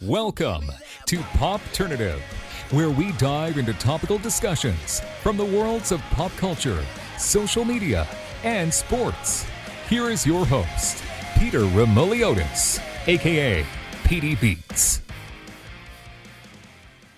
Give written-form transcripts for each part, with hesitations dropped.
Welcome to Popternative, where we dive into topical discussions from the worlds of pop culture, social media, and sports. Here is your host, Peter Remoliotis, aka PD Beats.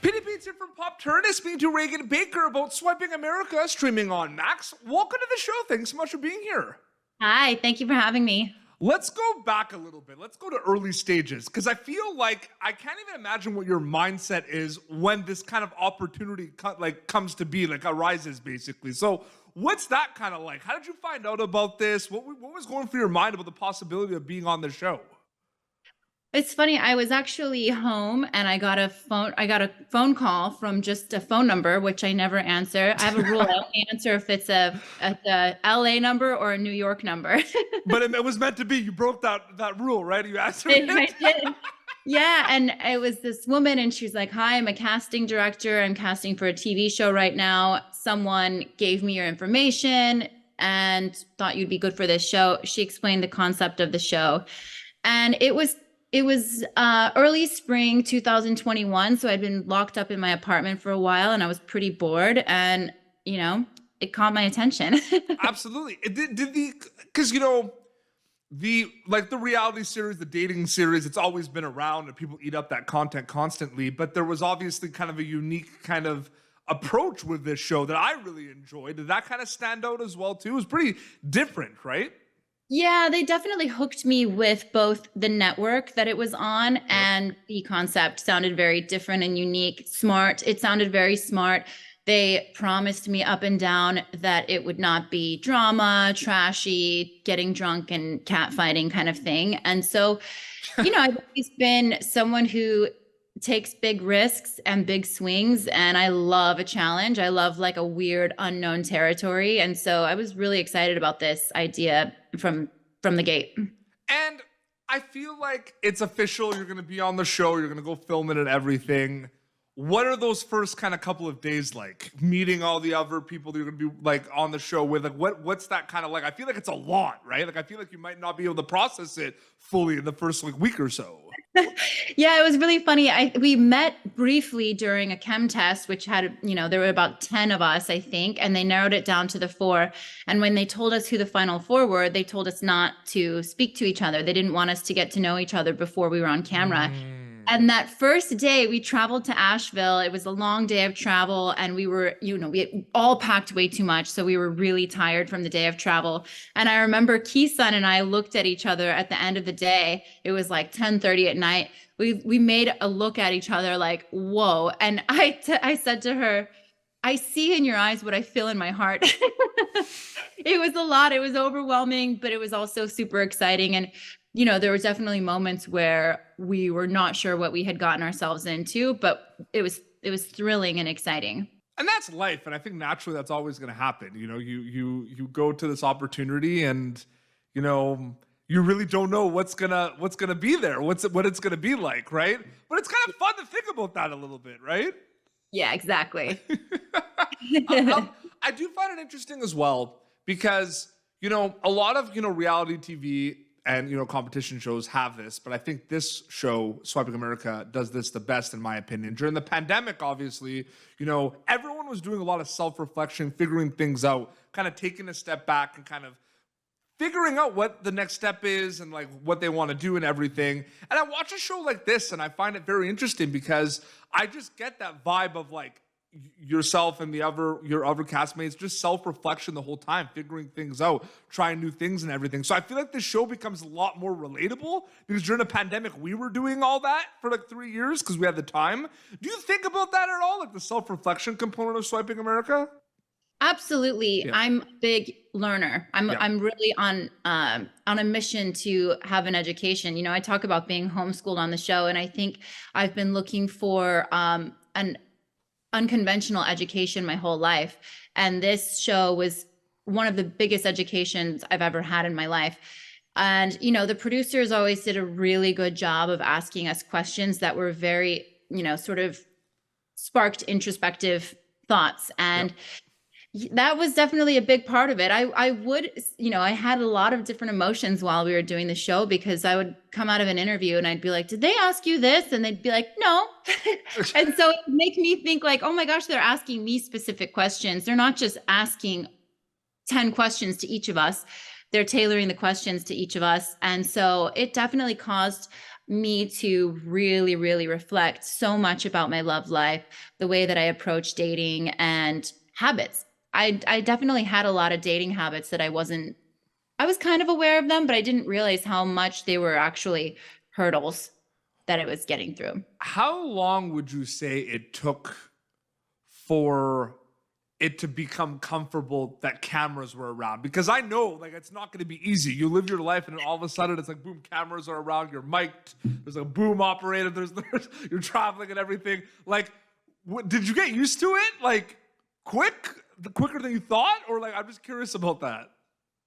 PD Beats here from Popternative, speaking to Reagan Baker about Swiping America, streaming on Max. Welcome to the show. Thanks so much for being here. Hi, thank you for having me. Let's go back a little bit. Let's go to early stages, because I feel like I can't even imagine what your mindset is when this kind of opportunity comes to be, arises, basically. So what's that kind of like? How did you find out about this? What was going through your mind about the possibility of being on the show? It's funny, I was actually home and I got a phone call from just a phone number, which I never answer. I have a rule. I only answer if it's a LA number or a New York number. But it was meant to be. You broke that rule, right? You answered it. I did. Yeah, and it was this woman and she's like, "Hi, I'm a casting director. I'm casting for a TV show right now. Someone gave me your information and thought you'd be good for this show." She explained the concept of the show. And it was early spring 2021. So I'd been locked up in my apartment for a while and I was pretty bored, and, it caught my attention. Absolutely. Because, the reality series, the dating series, it's always been around and people eat up that content constantly. But there was obviously kind of a unique kind of approach with this show that I really enjoyed. Did that kind of stand out as well, too? It was pretty different, right? Yeah, they definitely hooked me with both the network that it was on and the concept sounded very different and unique, smart. It sounded very smart. They promised me up and down that it would not be drama, trashy, getting drunk and catfighting kind of thing. And so, I've always been someone who takes big risks and big swings, and I love a challenge. I love a weird unknown territory. And so I was really excited about this idea from the gate. And I feel like it's official. You're going to be on the show. You're going to go film it and everything. What are those first kind of couple of days like? Meeting all the other people that you're going to be on the show with? What's that kind of like? I feel like it's a lot, right? I feel like you might not be able to process it fully in the first week or so. Yeah, it was really funny. We met briefly during a chem test, which had, there were about 10 of us, I think, and they narrowed it down to the 4. And when they told us who the final 4 were, they told us not to speak to each other. They didn't want us to get to know each other before we were on camera. And that first day we traveled to Asheville. It was a long day of travel and we were, we had all packed way too much. So we were really tired from the day of travel. And I remember Kesun and I looked at each other at the end of the day. It was 10:30 at night. We made a look at each other like, whoa. And I said to her, "I see in your eyes what I feel in my heart." It was a lot. It was overwhelming, but it was also super exciting. And there were definitely moments where we were not sure what we had gotten ourselves into, but it was thrilling and exciting. And that's life. And I think naturally that's always going to happen. You go to this opportunity and, you really don't know what's gonna be there, what it's gonna be like, right? But it's kind of fun to think about that a little bit, right? Yeah, exactly. I do find it interesting as well because, a lot of, reality TV and, competition shows have this, but I think this show, Swiping America, does this the best, in my opinion. During the pandemic, obviously, everyone was doing a lot of self-reflection, figuring things out, kind of taking a step back and kind of figuring out what the next step is and what they want to do and everything. And I watch a show like this and I find it very interesting because I just get that vibe of yourself and your other castmates, just self-reflection the whole time, figuring things out, trying new things and everything. So I feel like this show becomes a lot more relatable because during the pandemic, we were doing all that for 3 years because we had the time. Do you think about that at all? The self-reflection component of Swiping America? Absolutely. Yeah. I'm a big learner. I'm really on a mission to have an education. I talk about being homeschooled on the show, and I think I've been looking for an unconventional education my whole life. And this show was one of the biggest educations I've ever had in my life. And, the producers always did a really good job of asking us questions that were very, sort of sparked introspective thoughts. And That was definitely a big part of it. I would, I had a lot of different emotions while we were doing the show, because I would come out of an interview and I'd be like, did they ask you this? And they'd be like, no. And so it would make me think like, oh my gosh, they're asking me specific questions. They're not just asking 10 questions to each of us. They're tailoring the questions to each of us. And so it definitely caused me to really, really reflect so much about my love life, the way that I approach dating and habits. I definitely had a lot of dating habits that I was kind of aware of them, but I didn't realize how much they were actually hurdles that I was getting through. How long would you say it took for it to become comfortable that cameras were around? Because I know like it's not going to be easy. You live your life and then all of a sudden it's like, boom, cameras are around, you're mic'd, there's a boom operator, there's you're traveling and everything. Like, did you get used to it? Like quicker than you thought? Or like, I'm just curious about that.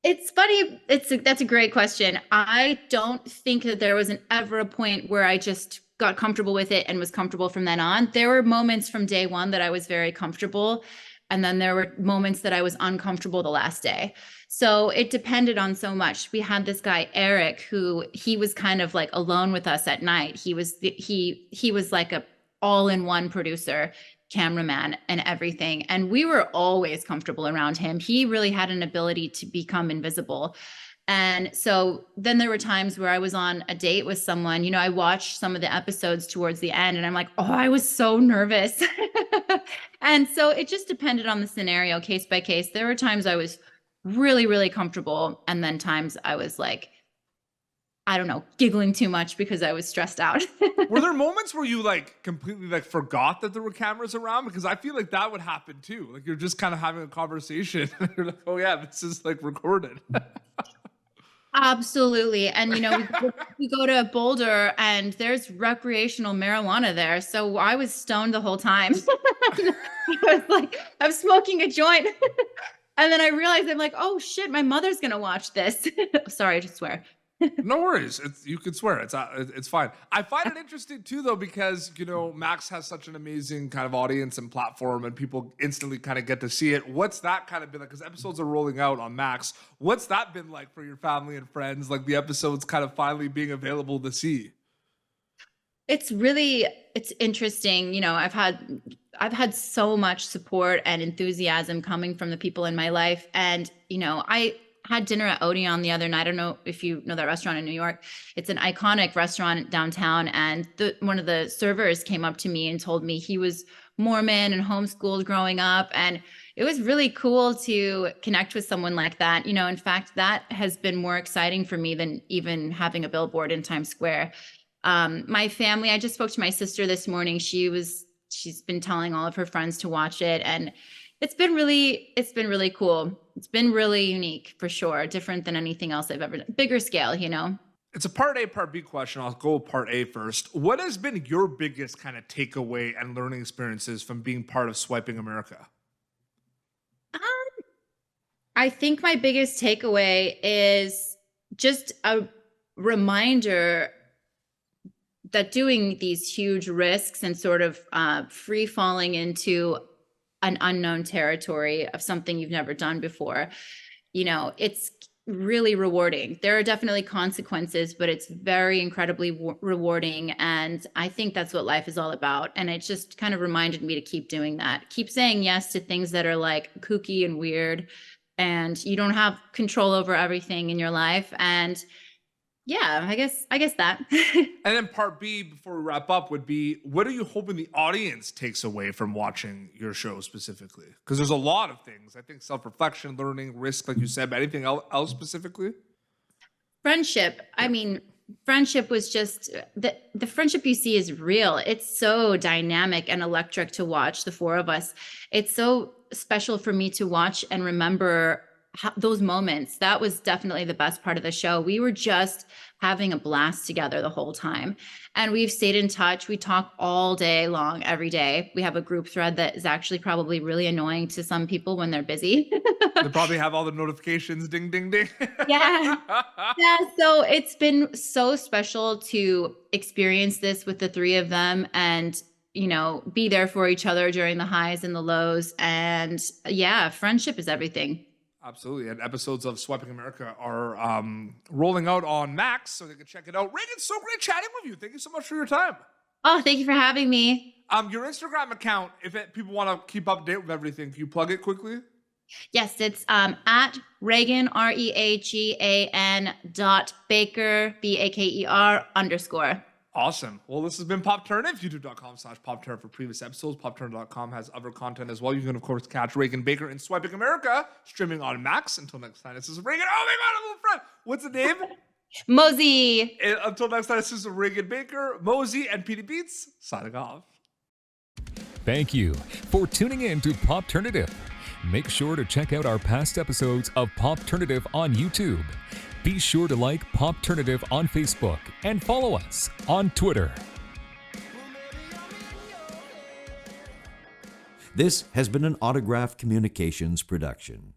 It's funny. That's a great question. I don't think that there was ever a point where I just got comfortable with it and was comfortable from then on. There were moments from day one that I was very comfortable. And then there were moments that I was uncomfortable the last day. So it depended on so much. We had this guy, Eric, who he was kind of like alone with us at night. He was like a all-in-one producer, cameraman, and everything. And we were always comfortable around him. He really had an ability to become invisible. And so then there were times where I was on a date with someone, I watched some of the episodes towards the end and I'm like, oh, I was so nervous. And so it just depended on the scenario, case by case. There were times I was really, really comfortable. And then times I was like, I don't know, giggling too much because I was stressed out. Were there moments where you like completely like forgot that there were cameras around? Because I feel like that would happen too. Like you're just kind of having a conversation and you're like, oh yeah, this is like recorded. Absolutely. And, we go to Boulder and there's recreational marijuana there. So I was stoned the whole time. I was like, I'm smoking a joint. And then I realized I'm like, oh shit, my mother's going to watch this. Sorry to swear. No worries. You can swear. It's fine. I find it interesting too, though, because Max has such an amazing kind of audience and platform, and people instantly kind of get to see it. What's that kind of been like? Because episodes are rolling out on Max. What's that been like for your family and friends? Like the episodes kind of finally being available to see. It's interesting. I've had so much support and enthusiasm coming from the people in my life, and I had dinner at Odeon the other night. I don't know if you know that restaurant in New York. It's an iconic restaurant downtown. And one of the servers came up to me and told me he was Mormon and homeschooled growing up. And it was really cool to connect with someone like that. In fact, that has been more exciting for me than even having a billboard in Times Square. My family, I just spoke to my sister this morning. She's been telling all of her friends to watch it. And it's been really cool. It's been really unique for sure. Different than anything else I've ever done. Bigger scale, It's a part A, part B question. I'll go with part A first. What has been your biggest kind of takeaway and learning experiences from being part of Swiping America? I think my biggest takeaway is just a reminder that doing these huge risks and sort of free falling into an unknown territory of something you've never done before, it's really rewarding. There are definitely consequences, but it's very incredibly rewarding. And I think that's what life is all about. And it just kind of reminded me to keep doing that. Keep saying yes to things that are like kooky and weird, and you don't have control over everything in your life. And yeah, I guess that. And then part B, before we wrap up, would be, what are you hoping the audience takes away from watching your show specifically? Because there's a lot of things. I think self-reflection, learning, risk, like you said, but anything else specifically? Friendship. I mean, friendship was just, the friendship you see is real. It's so dynamic and electric to watch, the four of us. It's so special for me to watch and remember those moments. That was definitely the best part of the show. We were just having a blast together the whole time. And we've stayed in touch. We talk all day long, every day. We have a group thread that is actually probably really annoying to some people when they're busy. They probably have all the notifications, ding, ding, ding. Yeah. Yeah. So it's been so special to experience this with the three of them. And be there for each other during the highs and the lows. And yeah, friendship is everything. Absolutely. And episodes of Swiping America are rolling out on Max, so they can check it out. Reagan, so great chatting with you. Thank you so much for your time. Oh, thank you for having me. Your Instagram account, if people want to keep up to date with everything, can you plug it quickly? Yes, it's at Reagan, REAGAN .Baker, BAKER _ Awesome. Well, this has been Pop Turnitive, youtube.com/PopTurn for previous episodes. PopTurn.com has other content as well. You can, of course, catch Reagan Baker in Swiping America, streaming on Max. Until next time, this is Reagan. Oh my God, a little friend. What's the name? Mosey. And until next time, this is Reagan Baker, Mosey, and Petey Beats signing off. Thank you for tuning in to Pop Turnitive. Make sure to check out our past episodes of Pop Turnitive on YouTube. Be sure to like Pop Turnitive on Facebook and follow us on Twitter. This has been an Autograph Communications production.